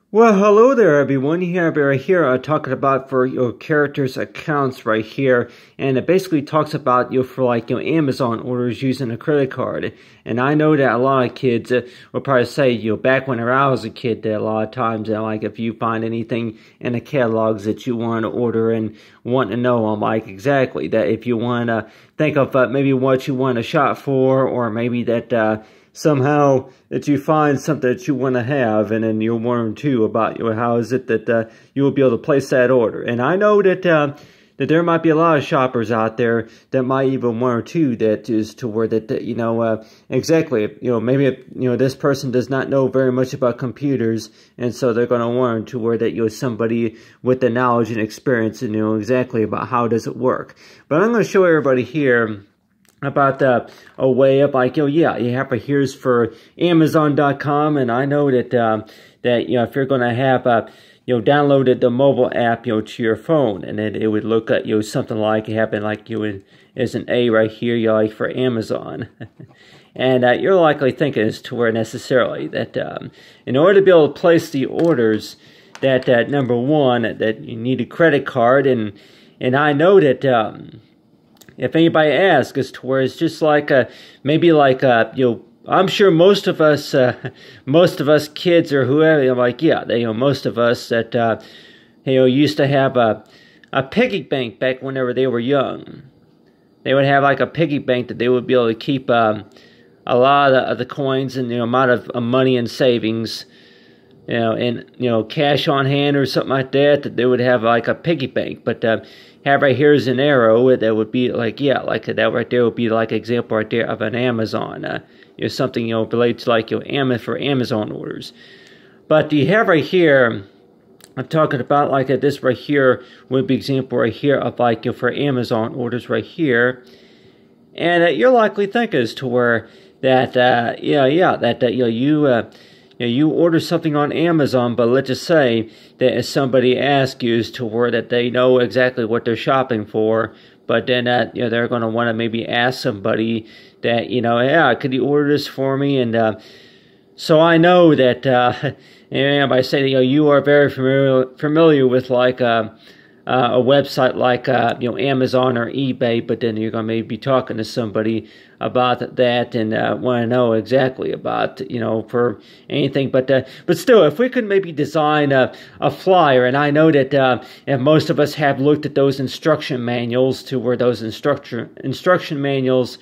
Well, hello there, everyone. Right here, talking about for your characters' accounts right here, and it basically talks about for Amazon orders using a credit card. And I know that a lot of kids will probably say back when I was a kid, that a lot of times if you find anything in the catalogs that you want to order and want to know, exactly that if you want to think of maybe what you want to shop for, or maybe that somehow that you find something that you want to have, and then you'll learn too about how is it that you will be able to place that order. And I know that that there might be a lot of shoppers out there that might even one or two that is to where that exactly maybe this person does not know very much about computers, and so they're going to learn to where that somebody with the knowledge and experience and exactly about how does it work. But I'm going to show everybody here about a way of you have here's for Amazon.com, and I know that that if you're going to have downloaded the mobile app to your phone, and then it would look at something like having as an A right here for Amazon. And you're likely thinking as to where necessarily that in order to be able to place the orders that number one that you need a credit card, and I know that if anybody asks as to where it's just maybe I'm sure most of us kids or whoever, most of us that used to have a piggy bank back whenever they were young. They would have a piggy bank that they would be able to keep a lot of the coins and amount of money and savings, and cash on hand or something like that. That they would have a piggy bank, but have right here is an arrow that would be that right there would be example right there of an Amazon, something related to for Amazon orders. But you have right here, I'm talking about this right here would be example right here of for Amazon orders right here, and you're likely thinking as to where that you order something on Amazon, but let's just say that if somebody asks you as to where that they know exactly what they're shopping for, but then they're going to want to maybe ask somebody that could you order this for me? And so I know that and by saying that you are very familiar with a website like Amazon or eBay, but then you're going to maybe be talking to somebody about that and want to know exactly about for anything. But still, if we could maybe design a flyer, and I know that if most of us have looked at those instruction manuals, to where those instruction manuals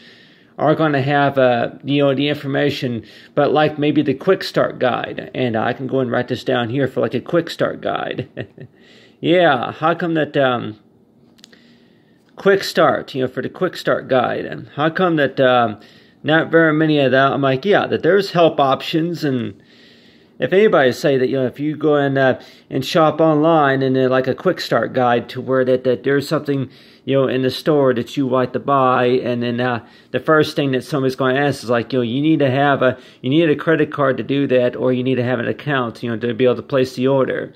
are going to have the information, but maybe the quick start guide, and I can go and write this down here for a quick start guide. Yeah, how come that quick start, for the quick start guide, and how come that not very many of that? I'm that there's help options, and if anybody say that if you go and shop online and then a quick start guide to where that there's something in the store that you like to buy, and then the first thing that somebody's going to ask is you need to have a credit card to do that, or you need to have an account to be able to place the order.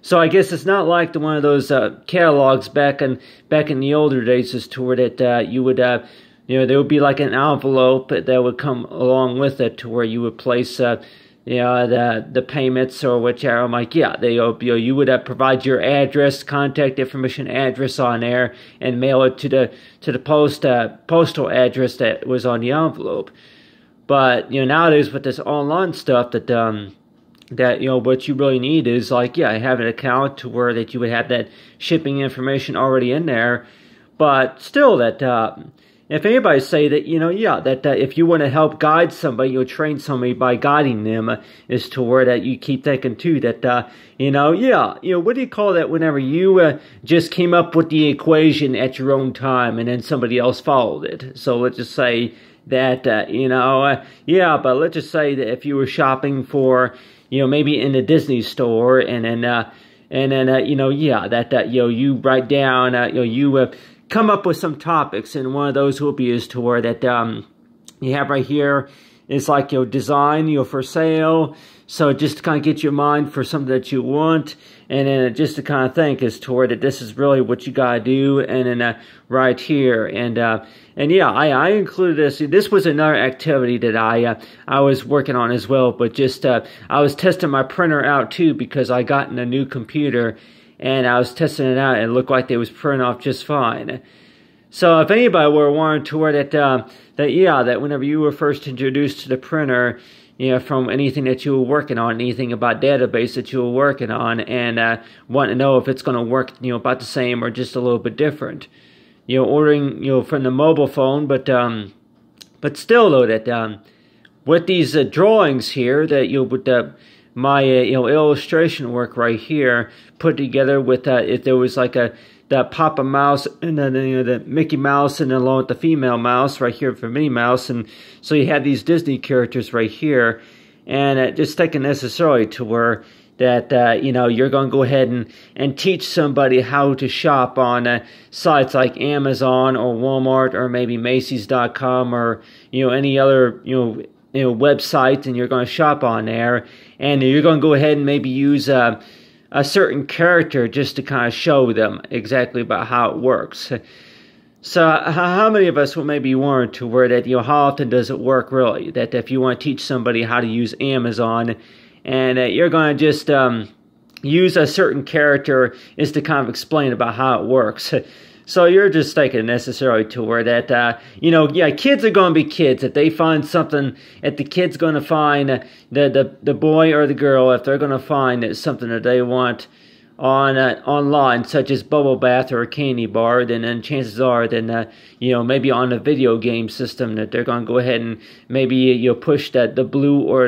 So I guess it's not like one of those catalogs back in the older days, as to where that you would there would be an envelope that would come along with it, to where you would place the payments or whichever. You would provide your address, contact information, address on there, and mail it to the postal address that was on the envelope. But nowadays with this online stuff that what you really need is have an account to where that you would have that shipping information already in there. But still, that if anybody say that that if you want to help guide somebody, train somebody by guiding them, is to where that you keep thinking too that what do you call that whenever you just came up with the equation at your own time and then somebody else followed it? So let's just say that but let's just say that if you were shopping for maybe in the Disney store, and then you write down you come up with some topics, and one of those will be as to where that you have right here it's like, design, for sale. So just to kind of get your mind for something that you want, and then just to kind of think as to where that this is really what you gotta do, and then right here, and yeah, I included this. This was another activity that I was working on as well, but just I was testing my printer out too, because I got in a new computer, and I was testing it out, and it looked like they was printing off just fine. So if anybody were wanting to where that whenever you were first introduced to the printer, from anything that you were working on, anything about database that you were working on, and want to know if it's going to work, about the same or just a little bit different. Ordering, from the mobile phone, but still though, that with these drawings here that with my illustration work right here put together with if there was like that Papa Mouse, and then the Mickey Mouse, and then along with the female mouse right here for Minnie Mouse, and so you had these Disney characters right here, and just taking necessarily to where that you're going to go ahead and teach somebody how to shop on sites like Amazon or Walmart or maybe Macy's.com or any other website, and you're going to shop on there, and you're going to go ahead and maybe use a certain character just to kind of show them exactly about how it works. So how many of us will maybe warrant to where that, how often does it work really? That if you want to teach somebody how to use Amazon, and you're going to just use a certain character is to kind of explain about how it works. So you're just taking it necessarily to where that, kids are going to be kids. If they find something, if the kid's going to find the boy or the girl, if they're going to find something that they want on online, such as bubble bath or a candy bar, then chances are, maybe on a video game system, that they're going to go ahead and maybe you'll push the blue or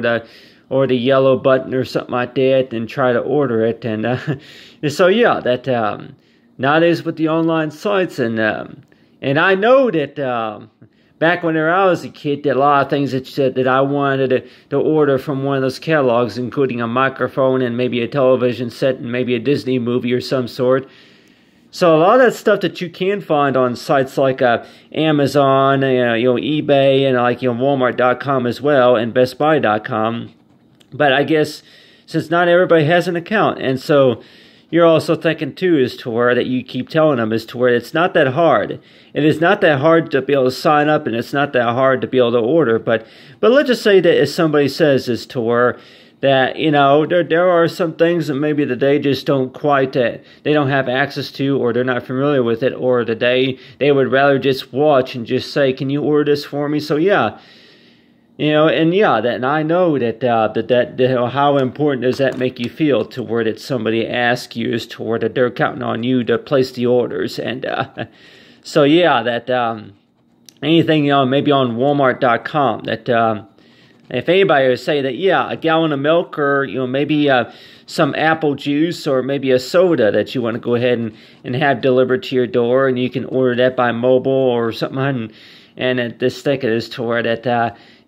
the yellow button or something like that and try to order it. And so yeah, that nowadays with the online sites, and I know that back whenever I was a kid, that a lot of things that I wanted to order from one of those catalogs, including a microphone and maybe a television set and maybe a Disney movie or some sort. So a lot of that stuff that you can find on sites like Amazon, eBay, and like Walmart.com as well, and BestBuy.com. But I guess since not everybody has an account, and so you're also thinking too is to where that you keep telling them is to where it's not that hard. It is not that hard to be able to sign up, and it's not that hard to be able to order. But let's just say that if somebody says is to where that there are some things that maybe that they just don't quite they don't have access to, or they're not familiar with it, or that they would rather just watch and just say, can you order this for me? So yeah. And I know that how important does that make you feel to where that somebody asks you is to where that they're counting on you to place the orders, and so yeah, that anything maybe on Walmart.com, that if anybody would say that a gallon of milk, or maybe some apple juice, or maybe a soda that you want to go ahead and have delivered to your door, and you can order that by mobile or something, and this thing is to where that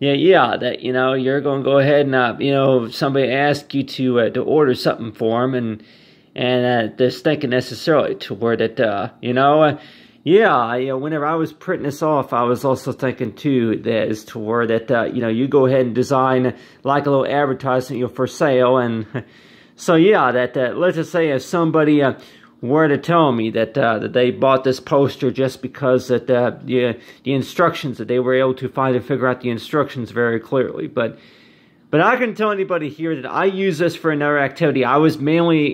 that you're going to go ahead and somebody asks you to order something for them, and just thinking necessarily to where that whenever I was printing this off, I was also thinking too that is to where that you go ahead and design like a little advertisement for sale, and so that let's just say if somebody were to tell me that they bought this poster just because that the instructions, that they were able to find and figure out the instructions very clearly. But I can tell anybody here that I use this for another activity. I was mainly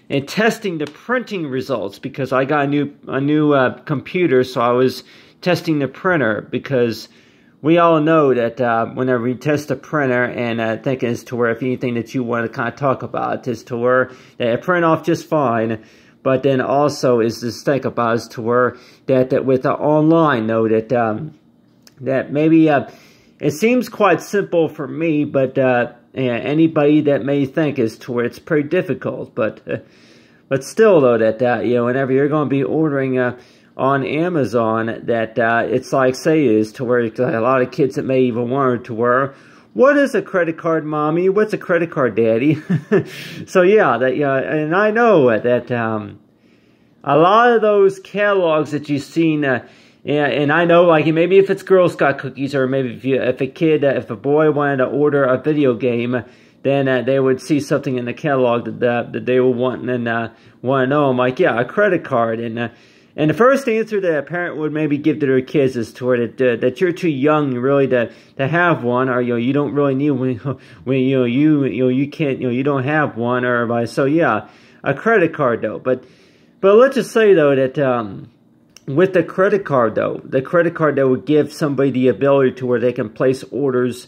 in testing the printing results, because I got a new computer, so I was testing the printer, because we all know that whenever you test a printer, and I think as to where if anything that you want to kind of talk about is to where they print off just fine, but then also is this think about is to where that with the online though that maybe it seems quite simple for me, but anybody that may think is to where it's pretty difficult, but still though that whenever you're going to be ordering on Amazon, that it's like say is to where a lot of kids that may even wonder to where, what is a credit card, mommy? What's a credit card, daddy? So and I know that a lot of those catalogs that you've seen Yeah, and I know, like, maybe if it's Girl Scout cookies, or maybe if a boy wanted to order a video game, then they would see something in the catalog that they would want and want to know. I'm like, yeah, a credit card. And the first answer that a parent would maybe give to their kids is that you're too young really to have one, or you don't really need when you can't you don't have one, or so yeah, a credit card though. But let's just say though that with the credit card though, the credit card that would give somebody the ability to where they can place orders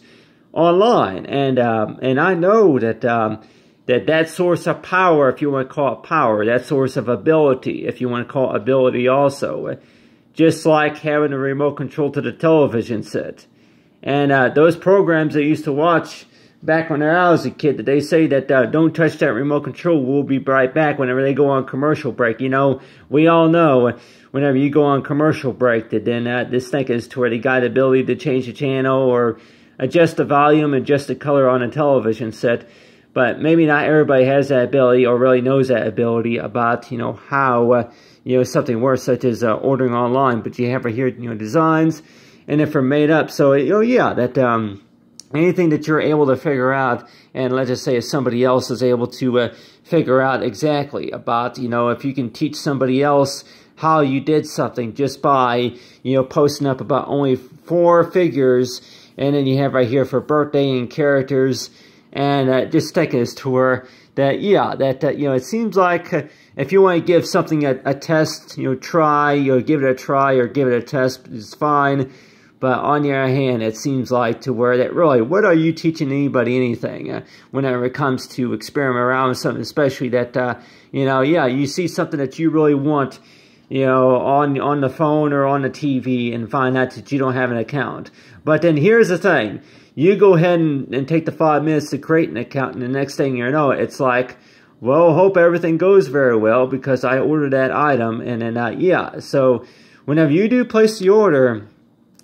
online, and I know that source of power, if you want to call it power, that source of ability, if you want to call it ability also, just like having a remote control to the television set. And those programs I used to watch back when I was a kid, that they say that don't touch that remote control, we'll be right back whenever they go on commercial break. You know, we all know whenever you go on commercial break that then this thing is to where they got the ability to change the channel or adjust the volume, adjust the color on a television set. But maybe not everybody has that ability or really knows that ability about, how, something works, such as ordering online. But you have right here, designs, and if they're made up. So, yeah, that anything that you're able to figure out, and let's just say if somebody else is able to figure out exactly about, if you can teach somebody else how you did something just by, posting up about only 4 figures, and then you have right here for birthday and characters, and just taking this tour that, yeah, that, it seems like if you want to give something a test, try, give it a try or give it a test is fine. But on the other hand, it seems like to where that really, what are you teaching anybody anything whenever it comes to experiment around with something, especially that, yeah, you see something that you really want, on the phone or on the TV and find out that you don't have an account. But then here's the thing. You go ahead and take the 5 minutes to create an account, and the next thing you know, it's like, well, hope everything goes very well because I ordered that item. And then, yeah, so whenever you do place the order,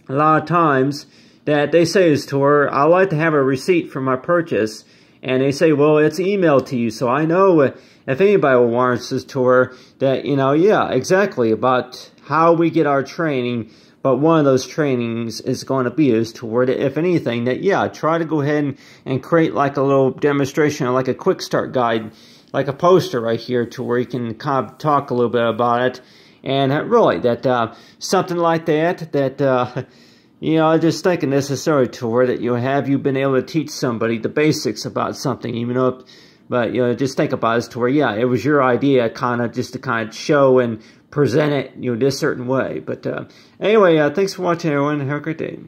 a lot of times that they say is to her, I like to have a receipt for my purchase. And they say, well, it's emailed to you. So I know if anybody wants this to her that, yeah, exactly about how we get our training. But one of those trainings is going to be is toward, if anything, that, yeah, try to go ahead and create like a little demonstration or like a quick start guide, like a poster right here to where you can kind of talk a little bit about it. And really, that something like that, I just think it necessary to where that you've been able to teach somebody the basics about something, even though, but, just think about it to where, yeah, it was your idea just to kind of show and present it, this certain way. But anyway, thanks for watching, everyone. Have a great day.